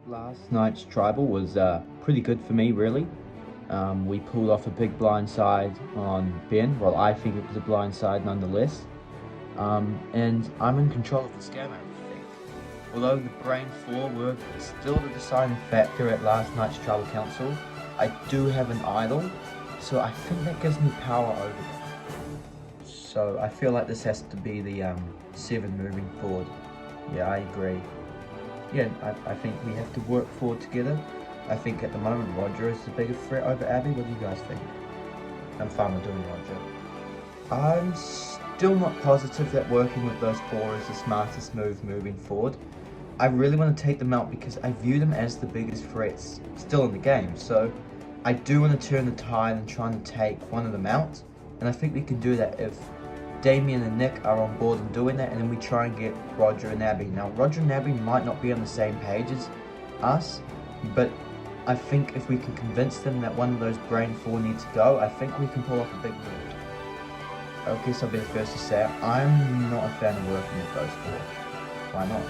Last night's tribal was pretty good for me, really. We pulled off a big blindside on Ben. Well, I think it was a blindside nonetheless. And I'm in control of the scam, I think. Although the Brain 4 were still the deciding factor at last night's tribal council, I do have an idol, so I think that gives me power over them. So I feel like this has to be the 7 moving forward. Yeah, I agree. Yeah, I think we have to work forward together. I think at the moment Roger is the bigger threat over Abby. What do you guys think? I'm fine with doing Roger. I'm still not positive that working with those 4 is the smartest move moving forward. I really want to take them out because I view them as the biggest threats still in the game. So I do want to turn the tide and trying to take one of them out. And I think we can do that if Damien and Nick are on board in doing that, and then we try and get Roger and Abby. Now, Roger and Abby might not be on the same page as us, but I think if we can convince them that one of those Brain 4 needs to go, I think we can pull off a big move. I guess I'll be the first to say it. I'm not a fan of working with those 4. Why not?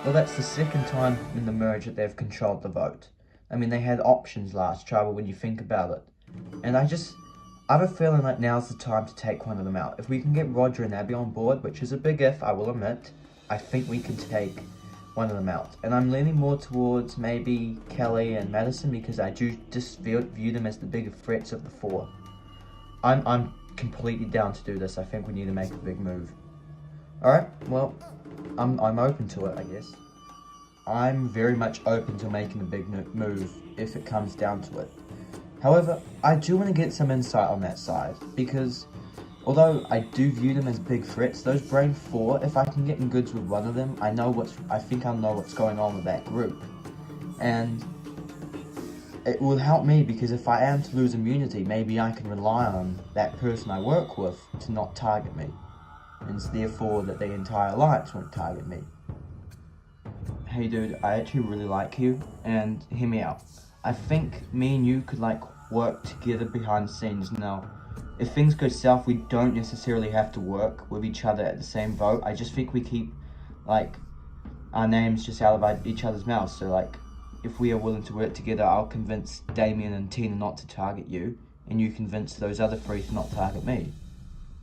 Well, that's the second time in the merge that they've controlled the vote. I mean, they had options last tribal when you think about it. And I have a feeling like now's the time to take one of them out. If we can get Roger and Abby on board, which is a big if, I will admit, I think we can take one of them out. And I'm leaning more towards maybe Kelly and Madison because I do just view them as the bigger threats of the 4. I'm completely down to do this. I think we need to make a big move. Alright, well, I'm open to it, I guess. I'm very much open to making a big move if it comes down to it. However, I do want to get some insight on that side, because although I do view them as big threats, those Brain 4, if I can get in goods with one of them, I think I'll know what's going on with that group. And it will help me, because if I am to lose immunity, maybe I can rely on that person I work with to not target me. And therefore that the entire alliance won't target me. Hey dude, I actually really like you, and hear me out. I think me and you could work together behind the scenes. Now, if things go south, we don't necessarily have to work with each other at the same vote. I just think we keep our names just out of each other's mouths. So if we are willing to work together, I'll convince Damien and Tina not to target you, and you convince those other 3 to not target me.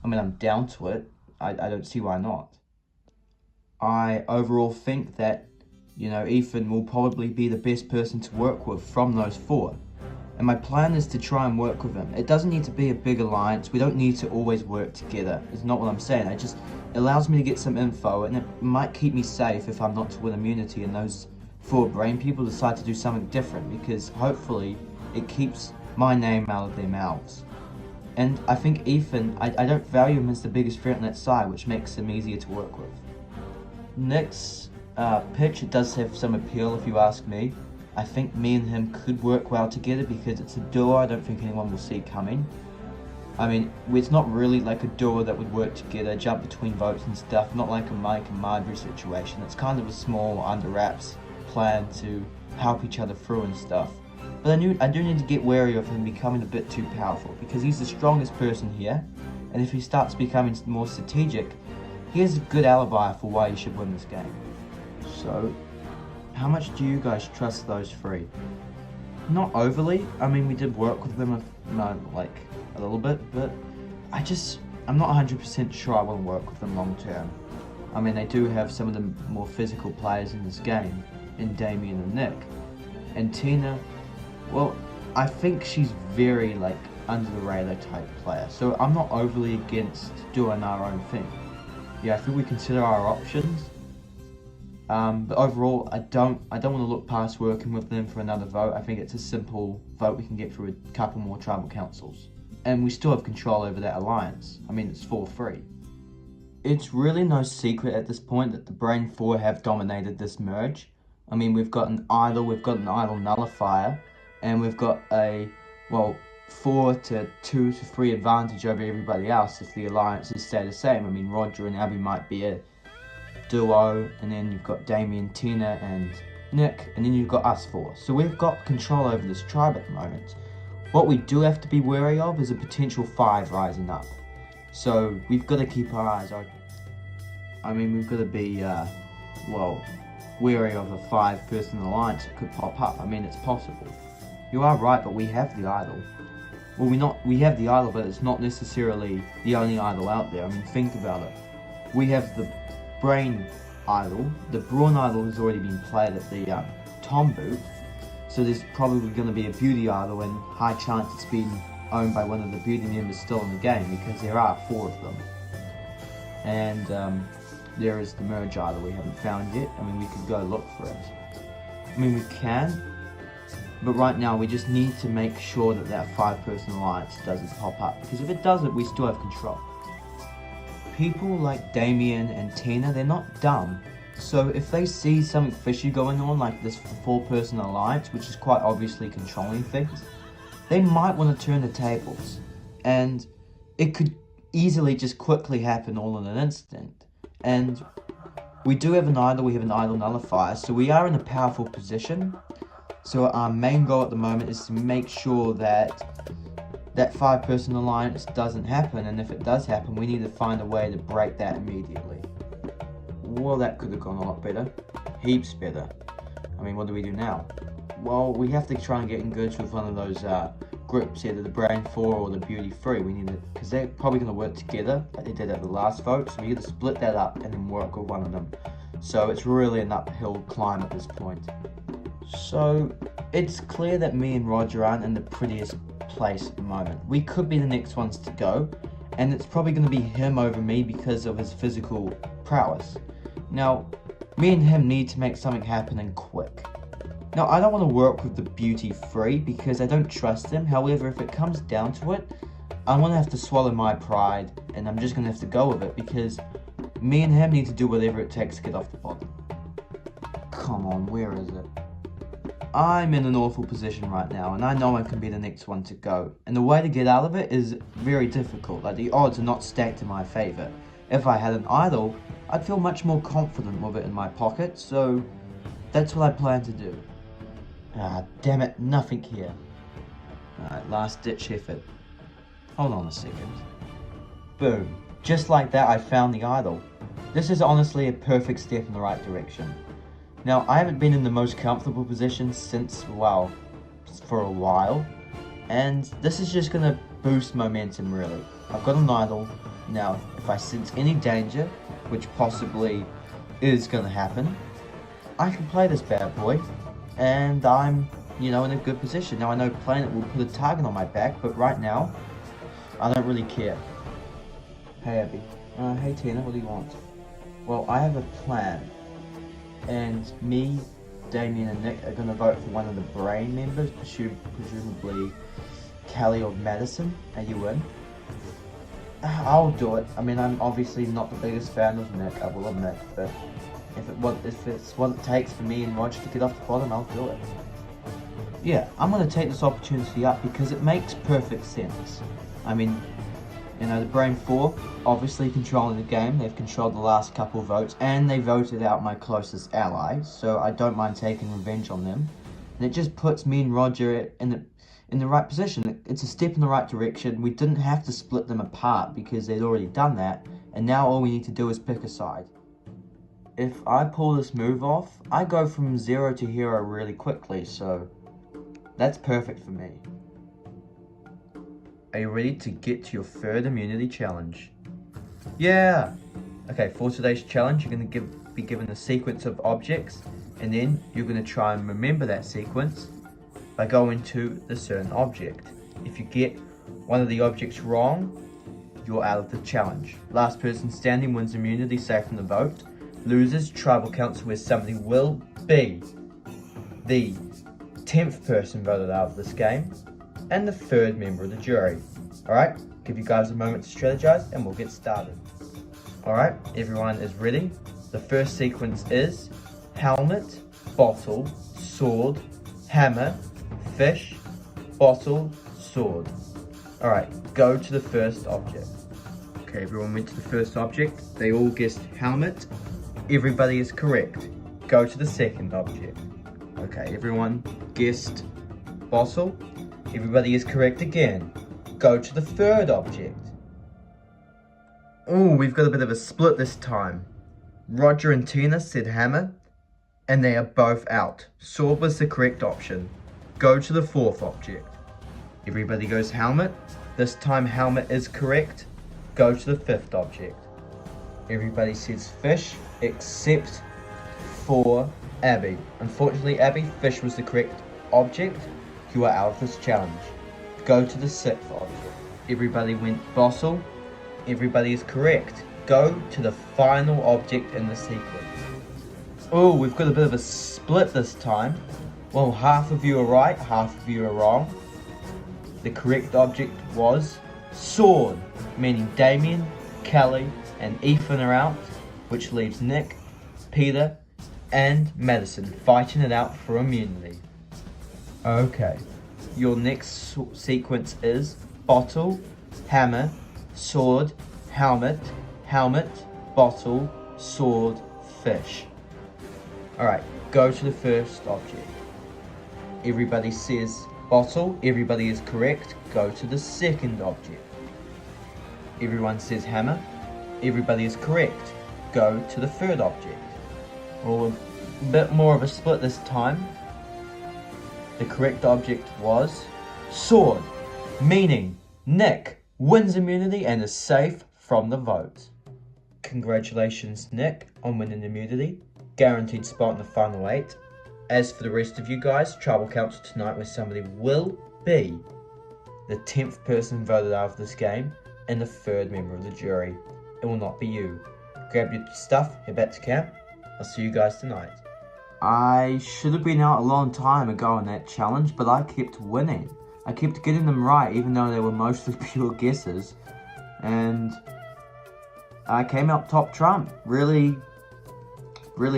I mean, I'm down to it. I don't see why not. I overall think that, Ethan will probably be the best person to work with from those 4. And my plan is to try and work with him. It doesn't need to be a big alliance. We don't need to always work together. It's not what I'm saying. It allows me to get some info, and it might keep me safe if I'm not to win immunity and those 4 Brain people decide to do something different, because hopefully it keeps my name out of their mouths. And I think Ethan, I don't value him as the biggest threat on that side, which makes him easier to work with. Nick's pitch, it does have some appeal if you ask me. I think me and him could work well together because it's a duo I don't think anyone will see coming. I mean, it's not really like a duo that would work together, jump between votes and stuff, not like a Mike and Marjorie situation. It's kind of a small under wraps plan to help each other through and stuff. But I do need to get wary of him becoming a bit too powerful, because he's the strongest person here, and if he starts becoming more strategic, he has a good alibi for why he should win this game. So, how much do you guys trust those 3? Not overly. I mean, we did work with them a little bit, but I'm not 100% sure I want to work with them long term. I mean, they do have some of the more physical players in this game, in Damien and Nick. And Tina, well, I think she's very under the radar type player, so I'm not overly against doing our own thing. Yeah, I think we consider our options. But overall, I don't want to look past working with them for another vote. I think it's a simple vote we can get through a couple more tribal councils. And we still have control over that alliance. I mean, it's 4-3. It's really no secret at this point that the Brain 4 have dominated this merge. I mean, we've got an idol nullifier, and we've got a, 4 to 2 to 3 advantage over everybody else if the alliances stay the same. I mean, Roger and Abby might be a duo, and then you've got Damien, Tina, and Nick, and then you've got us 4. So we've got control over this tribe at the moment. What we do have to be wary of is a potential 5 rising up. So we've got to keep our eyes open. I mean, we've got to be, wary of a 5-person alliance that could pop up. I mean, it's possible. You are right, but we have the idol. Well, we have the idol, but it's not necessarily the only idol out there. I mean, think about it. We have the brain idol. The brawn idol has already been played at the Tom booth. So there's probably going to be a beauty idol, and high chance it's been owned by one of the beauty members still in the game, because there are 4 of them. And there is the merge idol we haven't found yet. I mean, we could go look for it. I mean, we can, but right now we just need to make sure that that 5-person alliance doesn't pop up, because if it doesn't, we still have control. People like Damien and Tina, they're not dumb. So if they see something fishy going on, like this 4-person alliance, which is quite obviously controlling things, they might want to turn the tables. And it could easily just quickly happen all in an instant. And we do have an idol, we have an idol nullifier, so we are in a powerful position. So our main goal at the moment is to make sure that that 5-person alliance doesn't happen, and if it does happen, we need to find a way to break that immediately. Well, that could have gone a lot better. Heaps better. I mean, what do we do now? Well, we have to try and get in goods with one of those groups, either the Brain 4 or the Beauty 3. We need to, because they're probably going to work together, like they did at the last vote, so we got to split that up and then work with one of them. So it's really an uphill climb at this point. So it's clear that me and Roger aren't in the prettiest place at the moment. We could be the next ones to go, and it's probably going to be him over me because of his physical prowess. Now, me and him need to make something happen and quick. Now, I don't want to work with the Beauty 3 because I don't trust him. However, if it comes down to it, I'm going to have to swallow my pride, and I'm just going to have to go with it, because me and him need to do whatever it takes to get off the bottom. Come on, where is it? I'm in an awful position right now, and I know I can be the next one to go. And the way to get out of it is very difficult. Like, the odds are not stacked in my favor. If I had an idol, I'd feel much more confident with it in my pocket, so that's what I plan to do. Ah, damn it, nothing here. Alright, last ditch effort. Hold on a second. Boom. Just like that, I found the idol. This is honestly a perfect step in the right direction. Now, I haven't been in the most comfortable position since, well, for a while. And this is just gonna boost momentum, really. I've got an idol. Now, if I sense any danger, which possibly is gonna happen, I can play this bad boy. And I'm, in a good position. Now, I know Planet will put a target on my back, but right now, I don't really care. Hey, Abby. Hey, Tina, what do you want? Well, I have a plan. And me, Damien, and Nick are going to vote for one of the Brain members, presumably Kelly or Madison. Are you in? I'll do it. I mean, I'm obviously not the biggest fan of Nick, I will admit, but if it's what it takes for me and Roger to get off the bottom, I'll do it. Yeah, I'm going to take this opportunity up because it makes perfect sense. I mean, the Brain 4, obviously controlling the game. They've controlled the last couple of votes, and they voted out my closest ally, so I don't mind taking revenge on them. And it just puts me and Roger in the right position. It's a step in the right direction. We didn't have to split them apart because they'd already done that, and now all we need to do is pick a side. If I pull this move off, I go from 0 to hero really quickly, so that's perfect for me. Are you ready to get to your 3rd immunity challenge? Yeah! Okay, for today's challenge, you're going to be given a sequence of objects, and then you're going to try and remember that sequence by going to a certain object. If you get one of the objects wrong, you're out of the challenge. Last person standing wins immunity, safe from the vote. Losers, tribal council, where somebody will be the 10th person voted out of this game, and the 3rd member of the jury. Alright, give you guys a moment to strategize and we'll get started. Alright, everyone is ready. The first sequence is helmet, bottle, sword, hammer, fish, bottle, sword. Alright, go to the first object. Okay, everyone went to the first object. They all guessed helmet. Everybody is correct. Go to the second object. Okay, everyone guessed bottle. Everybody is correct again. Go to the 3rd object. Oh, we've got a bit of a split this time. Roger and Tina said hammer, And they are both out. Sword was the correct option. Go to the fourth object. Everybody goes helmet. This time helmet is correct. Go to the fifth object. Everybody says fish except for Abby. Unfortunately, Abby, fish was the correct object. You are out of this challenge. Go to the sixth object. Everybody went bottle. Everybody is correct. Go to the final object in the sequence. Oh, we've got a bit of a split this time. Well, half of you are right, half of you are wrong. The correct object was sword, meaning Damien, Kelly, and Ethan are out, which leaves Nick, Peter, and Madison fighting it out for immunity. Okay, your next sequence is bottle, hammer, sword, helmet, bottle, sword, fish. Alright, go to the first object. Everybody says bottle, everybody is correct. Go to the second object. Everyone says hammer, everybody is correct. Go to the third object. Well, a bit more of a split this time. The correct object was sword, meaning Nick wins immunity and is safe from the vote. Congratulations, Nick, on winning immunity. Guaranteed spot in the final 8. As for the rest of you guys, tribal council tonight where somebody will be the 10th person voted out of this game and the 3rd member of the jury. It will not be you. Grab your stuff, head back to camp. I'll see you guys tonight. I should have been out a long time ago in that challenge, but I kept winning. I kept getting them right, even though they were mostly pure guesses. And I came out top trump. Really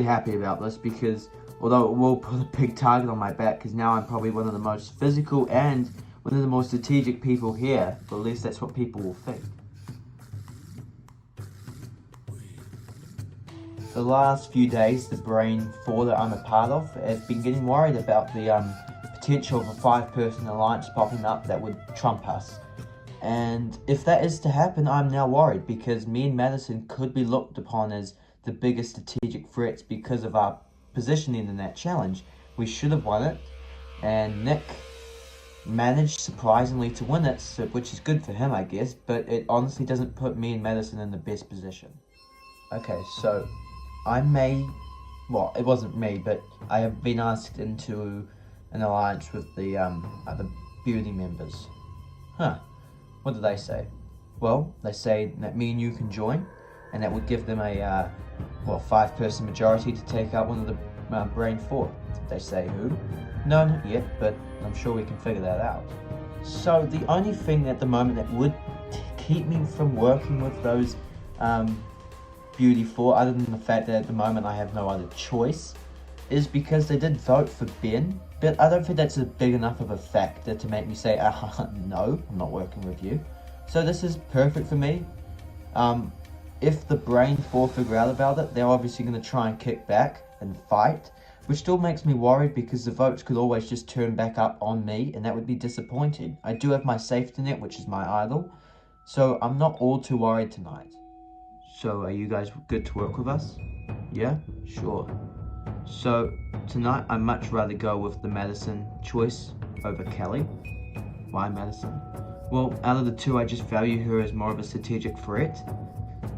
happy about this, because although it will put a big target on my back, because now I'm probably one of the most physical and one of the more strategic people here, but at least that's what people will think. The last few days, the Brain 4 that I'm a part of has been getting worried about the potential of a 5-person alliance popping up that would trump us. And if that is to happen, I'm now worried, because me and Madison could be looked upon as the biggest strategic threats because of our positioning in that challenge. We should have won it, and Nick managed surprisingly to win it, so, which is good for him, I guess, but it honestly doesn't put me and Madison in the best position. Okay, so I well, it wasn't me, but I have been asked into an alliance with the other beauty members. What did they say? Well, they say that me and you can join, and that would give them a 5-person majority to take out one of the Brain 4. Did they say who? No, not yet, but I'm sure we can figure that out. So the only thing at the moment that would keep me from working with those Beauty 4, other than the fact that at the moment I have no other choice, is because they did vote for Ben, but I don't think that's a big enough of a factor to make me say, no, I'm not working with you. So this is perfect for me. If the Brain 4 figure out about it, they're obviously going to try and kick back and fight, which still makes me worried because the votes could always just turn back up on me, and that would be disappointing. I do have my safety net, which is my idol, so I'm not all too worried tonight. So are you guys good to work with us? Yeah? Sure. So tonight I'd much rather go with the Madison choice over Kelly. Why Madison? Well, out of the two, I just value her as more of a strategic threat.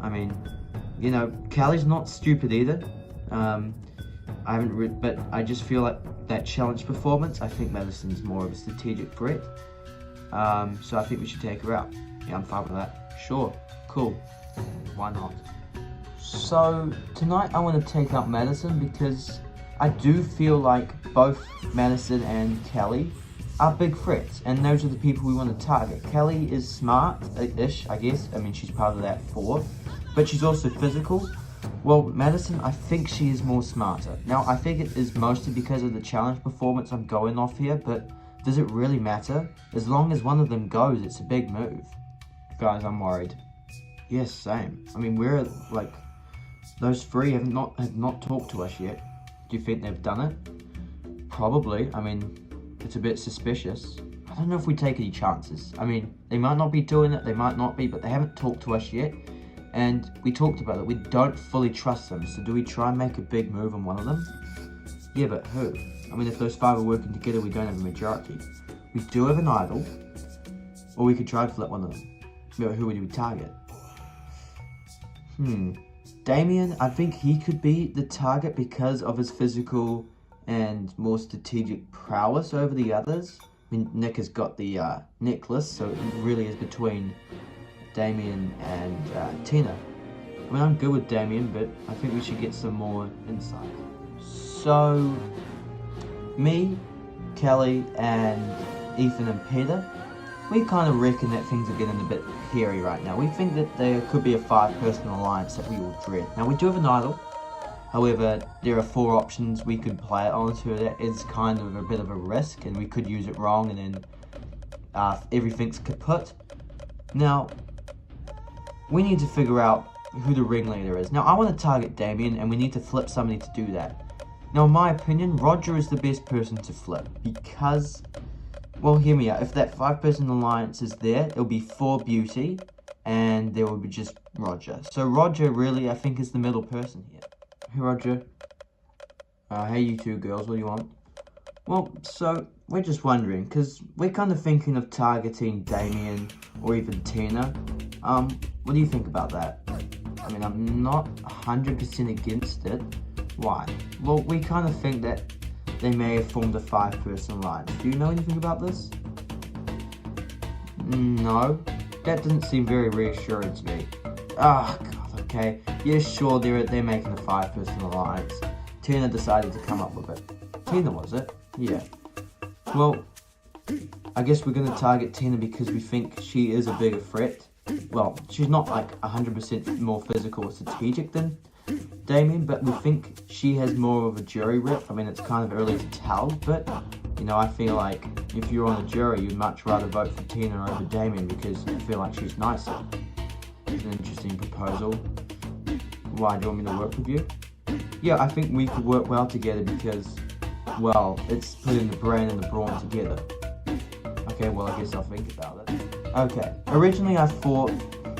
I mean, you know, Kelly's not stupid either. I haven't read, but I just feel like that challenge performance, I think Madison's more of a strategic threat. So I think we should take her out. Yeah, I'm fine with that. Sure, cool. Why not? So tonight I want to take out Madison because I do feel like both Madison and Kelly are big threats, and those are the people we want to target. Kelly is smart-ish, I guess. I mean, she's part of that 4, but she's also physical. Well, Madison, I think she is more smarter. Now, I think it is mostly because of the challenge performance I'm going off here, but does it really matter? As long as one of them goes, it's a big move. Guys, I'm worried. Yes, same. I mean, we're like, those 3 have not talked to us yet. Do you think they've done it? Probably. I mean, it's a bit suspicious. I don't know if we take any chances. I mean, they might not be doing it, they might not be, but they haven't talked to us yet. And we talked about it. We don't fully trust them. So do we try and make a big move on one of them? Yeah, but who? I mean, if those 5 are working together, we don't have a majority. We do have an idol, or we could try to flip one of them. But who would we target? Damien, I think he could be the target because of his physical and more strategic prowess over the others. I mean, Nick has got the necklace, so it really is between Damien and Tina. I mean, I'm good with Damien, but I think we should get some more insight. So, me, Kelly, and Ethan and Peter, we kind of reckon that things are getting a bit hairy right now. We think that there could be a 5-person alliance that we all dread. Now, we do have an idol. However, there are 4 options we could play it on, so that is kind of a bit of a risk, and we could use it wrong, and then everything's kaput. Now, we need to figure out who the ringleader is. Now, I want to target Damien, and we need to flip somebody to do that. Now, in my opinion, Roger is the best person to flip, because, well, hear me out. If that 5-person alliance is there, it'll be 4 Beauty, and there will be just Roger. So Roger, really, I think, is the middle person here. Hey, Roger. Hey, you 2 girls, what do you want? Well, so, we're just wondering, because we're kind of thinking of targeting Damien, or even Tina. What do you think about that? I mean, I'm not 100% against it. Why? Well, we kind of think that they may have formed a 5-person alliance. Do you know anything about this? No. That doesn't seem very reassuring to me. Oh, God, okay. Yeah, sure, they're making a 5-person alliance. Tina decided to come up with it. Tina, was it? Yeah. Well, I guess we're going to target Tina because we think she is a bigger threat. Well, she's not like 100% more physical or strategic than Damien, but we think she has more of a jury rep. I mean, it's kind of early to tell, but, you know, I feel like if you're on a jury, you'd much rather vote for Tina over Damien because you feel like she's nicer. It's an interesting proposal. Why, do you want me to work with you? Yeah, I think we could work well together because, well, it's putting the brain and the brawn together. Okay, well, I guess I'll think about it. Okay, originally I thought,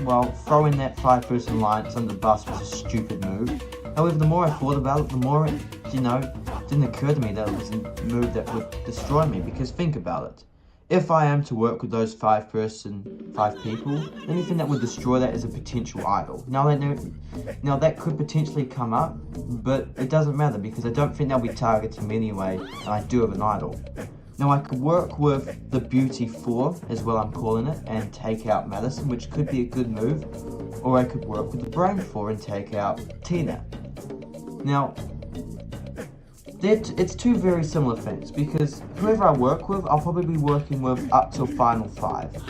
well, throwing that 5-person alliance under the bus was a stupid move. However, the more I thought about it, the more it, you know, didn't occur to me that it was a move that would destroy me. Because think about it. If I am to work with those 5 people, anything that would destroy that is a potential idol. Now that could potentially come up, but it doesn't matter because I don't think they'll be targeting me anyway, and I do have an idol. Now I could work with the Beauty 4, as well I'm calling it, and take out Madison, which could be a good move. Or I could work with the Brain 4 and take out Tina. Now, it's 2 very similar things, because whoever I work with, I'll probably be working with up till Final 5.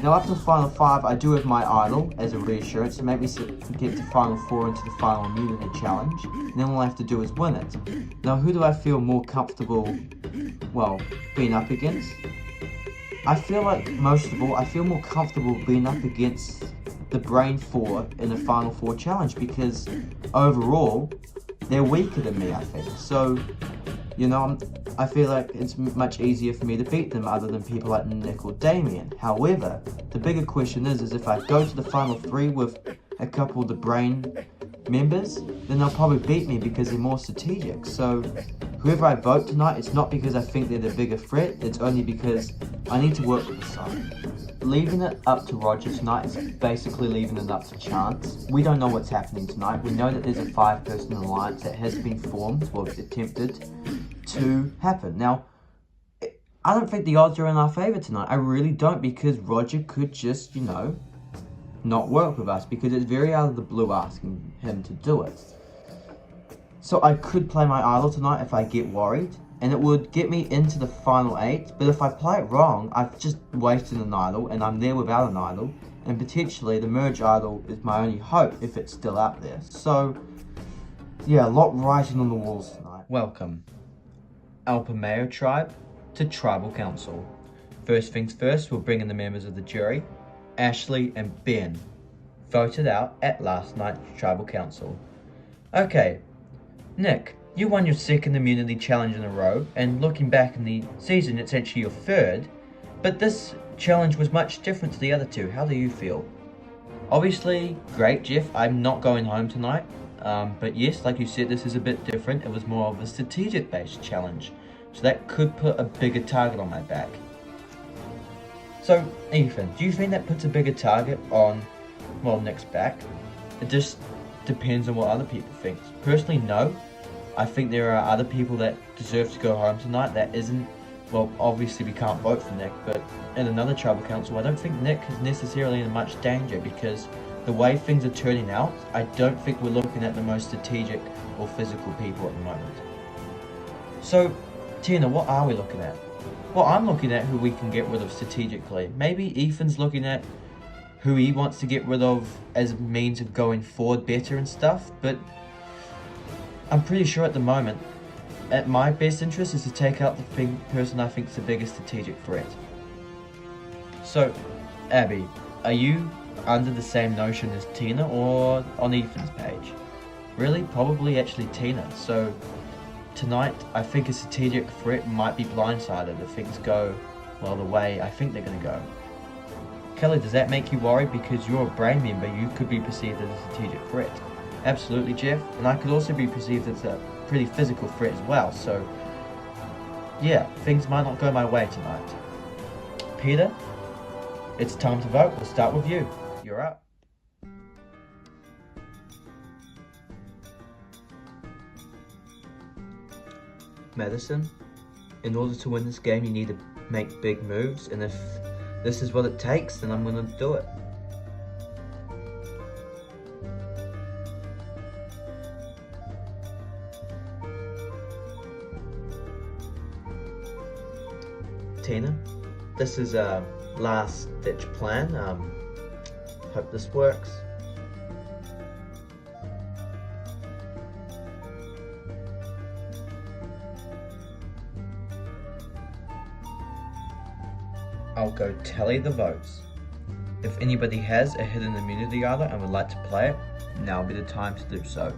Now up to Final 5, I do have my idol as a reassurance to make me get to Final 4 into the Final Immunity Challenge, and then all I have to do is win it. Now who do I feel more comfortable, well, being up against? I feel like, most of all, I feel more comfortable being up against the Brain 4 in the Final 4 Challenge, because overall, they're weaker than me, I think. So, you know, I feel like it's much easier for me to beat them other than people like Nick or Damien. However, the bigger question is if I go to the Final 3 with a couple of the Brain members, then they'll probably beat me because they're more strategic. So, whoever I vote tonight, it's not because I think they're the bigger threat, it's only because I need to work with the side. Leaving it up to Roger tonight is basically leaving it up to chance. We don't know what's happening tonight. We know that there's a 5-person alliance that has been formed, or attempted to happen. Now, I don't think the odds are in our favour tonight. I really don't, because Roger could just, you know, not work with us, because it's very out of the blue asking him to do it. So I could play my idol tonight if I get worried, and it would get me into the Final 8, but if I play it wrong, I've just wasted an idol, and I'm there without an idol, and potentially the merge idol is my only hope if it's still out there. So, yeah, a lot writing on the walls tonight. Welcome, Alpamayo Tribe, to Tribal Council. First things first, we'll bring in the members of the jury, Ashley and Ben, voted out at last night's Tribal Council. Okay, Nick, you won your 2nd immunity challenge in a row, and looking back in the season, it's actually your 3rd, but this challenge was much different to the other 2. How do you feel? Obviously, great, Jeff. I'm not going home tonight. But yes, like you said, this is a bit different. It was more of a strategic-based challenge. So that could put a bigger target on my back. So, Ethan, do you think that puts a bigger target on, well, Nick's back? It just depends on what other people think. Personally, no. I think there are other people that deserve to go home tonight that isn't, well, obviously we can't vote for Nick, but in another tribal council, I don't think Nick is necessarily in much danger because the way things are turning out, I don't think we're looking at the most strategic or physical people at the moment. So, Tina, what are we looking at? Well, I'm looking at who we can get rid of strategically. Maybe Ethan's looking at who he wants to get rid of as a means of going forward better and stuff, but I'm pretty sure at the moment, at my best interest is to take out the person I think is the biggest strategic threat. So, Abby, are you under the same notion as Tina or on Ethan's page? Really? Probably actually Tina. So, tonight, I think a strategic threat might be blindsided if things go, well, the way I think they're going to go. Kelly, does that make you worried? Because you're a brain member, you could be perceived as a strategic threat. Absolutely, Jeff. And I could also be perceived as a pretty physical threat as well. So, yeah, things might not go my way tonight. Peter, it's time to vote. We'll start with you. You're up. Madison, in order to win this game, you need to make big moves, and if this is what it takes, then I'm going to do it. Tina, this is a last-ditch plan. Hope this works. I'll go tally the votes. If anybody has a hidden immunity either and would like to play it, now would be the time to do so.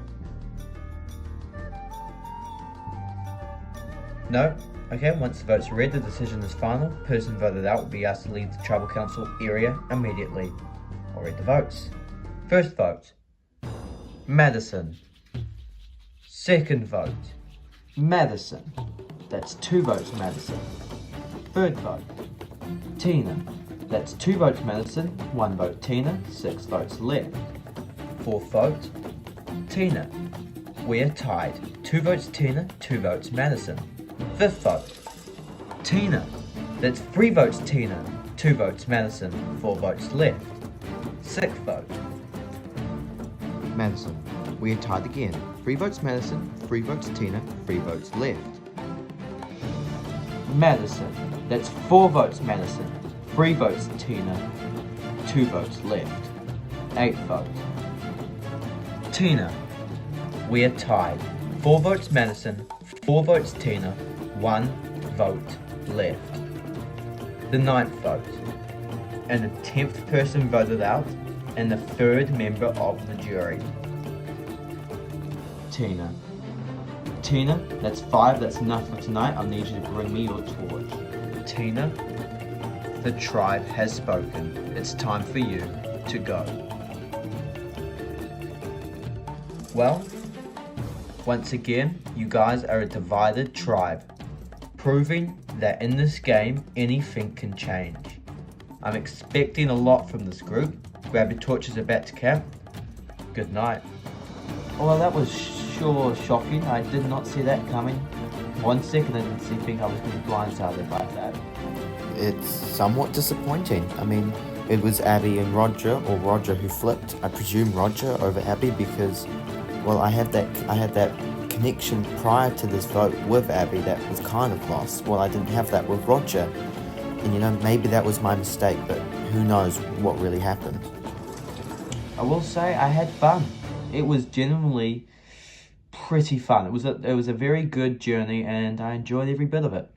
No? Okay, once the votes are read, the decision is final. Person voted out will be asked to leave the tribal council area immediately. I'll read the votes. First vote, Madison. Second vote, Madison. That's 2 votes, Madison. Third vote, Tina. That's 2 votes, Madison. 1 vote, Tina. 6 votes left. Fourth vote, Tina. We're tied. 2 votes, Tina. 2 votes, Madison. Fifth vote, Tina. That's 3 votes, Tina. 2 votes, Madison. 4 votes left. Sixth vote, Madison. We are tied again. 3 votes Madison, 3 votes Tina, 3 votes left. Madison. That's 4 votes, Madison. 3 votes, Tina. 2 votes left. Eighth vote, Tina. We are tied. 4 votes, Madison. 4 votes, Tina. 1 vote left. The 9th vote. And the 10th person voted out, and the 3rd member of the jury. Tina. Tina, that's 5, that's enough for tonight. I'll need you to bring me your torch. Tina, the tribe has spoken. It's time for you to go. Well, once again, you guys are a divided tribe, proving that in this game, anything can change. I'm expecting a lot from this group. Grab your torches, about to camp. Good night. Well, that was sure shocking. I did not see that coming. 1 second I didn't think I was going to be blindsided like that. It's somewhat disappointing. I mean, it was Abby and Roger, or Roger who flipped. I presume Roger over Abby because, well, I had that connection prior to this vote with Abby that was kind of lost. Well, I didn't have that with Roger. And you know, maybe that was my mistake, but who knows what really happened. I will say I had fun. It was genuinely pretty fun. It was a very good journey and I enjoyed every bit of it.